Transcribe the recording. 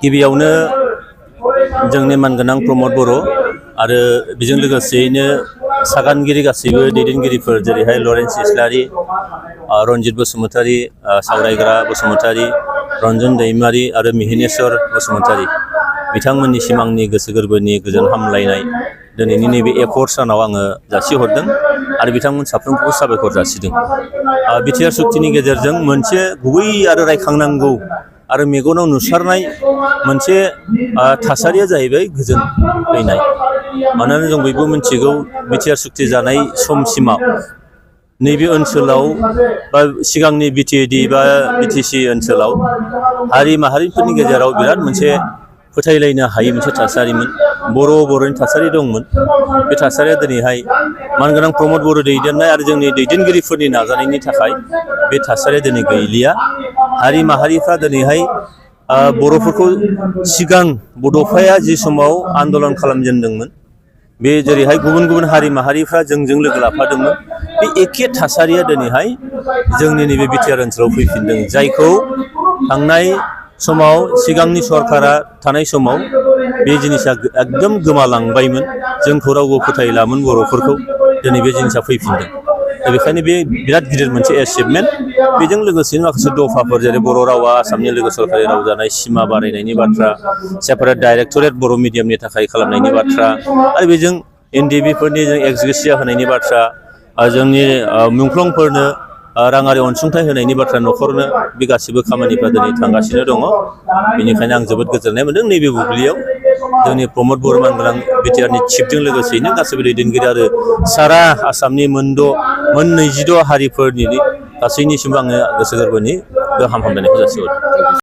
गिबियावनो जोंनि मानगोनां प्रमद बर' आरो बेजों लोगोसेयैनो सागानगिरि गासैबो दैदेनगिरिफोर जेरैहाय लरेन्स इस्लारि, रन्जित बसुमतारी, सावरायग्रा बसुमतारी, रन्जन दैमारी आरो मिहिनेश्वर बसुमतारी बिथांमोननिसिम आंनि गोसो गोरबोनि गोजोन हामलायनाय दिनैनि नैबे एफर्ट सानाव आङो जासिहरदों आरो बिथांमोन साफ्रोमखौबो साबायखर जासिदों। बिटिआर सुक्तिनि गेजेरजों मोनसे गुबै आरो रायखांनांगौ आरो मेगनाव नुसारनाय मोनसे थासारिया जाहैबाय गोजोन फैनाय। मानोना जों बयबो मिथिगौ बिटिआर सुक्ति जानाय समसिमाव नैबे ओनसोलाव बा सिगांनि बिटिएडि बा बिटिसि ओनसोलाव हारि माहारिफोरनि गेजेराव बिराद मोनसे फोथायलायनो हायै मोनसे थासारिमोन। बर'नि थासारि दंमोन। बे थासारिया दिनैहाय मानगोनां प्रमद बर' दैदेननाय आरो जोंनि दैदेनगिरिफोरनि नाजानायनि थाखाय बे थासारिया दिनै गैलिया। हारि माहारिफ्रा दिनैहाय बर'फोरखौ सिगां बड'फाया जि समाव आन्दलन खालामजेनदोंमोन बे जेरैहाय गुबुन गुबुन हारि माहारिफ्रा जोंजों लोगो लाफादोंमोन बे एखे थासारिया दिनैहाय जोंनि नैबे बिटिआर ओनसोलाव फैफिनदों। जायखौ थांनाय समाव सिगांनि सरकारा थानाय समाव बे जिनिसा एकदम गोमालांबायमोन। जोंखौ रावबो फोथायलामोन बर'फोरखौ। दिनै बे जिनिसा फैफिनदों। दा बेखायनो बे बिराद गिदिर मोनसे एचिभमेन्ट। बेजों लोगोसेनो माखासे दफाफोर जेरै बर' रावा आसामनि लोगो सरकारि राव जानाय, सिमा बारायनायनि बाथ्रा, सेपारेट डाइरेक्टरेट बर' मिडियामनि थाखाय खालामनायनि बाथ्रा आरो बेजों एनडिएबिफोरनि जों एक्सग्रेसिया होनायनि बाथ्रा, जोंनि मुंख्लंफोरनो राङारि अनसुंथाइ होनायनि बाथ्रा न'खरनो बे गासिबो खामानिफ्रा दिनै थांगासिनो दङ। बेनिखायनो आं जोबोद गोजोननाय मोनदों नैबे बुब्लियाव जोंनि प्रमद बर' मानगोनां बिटिआरनि चिफजों लोगोसेयैनो गासैबो दैदेनगिरि आरो सारा आसामनि मोन 26 हारिफोरनि गासैनिसिमबो आङो गोसो गोरबोनि गाहाम हामलायनायखौ जासिहरदों।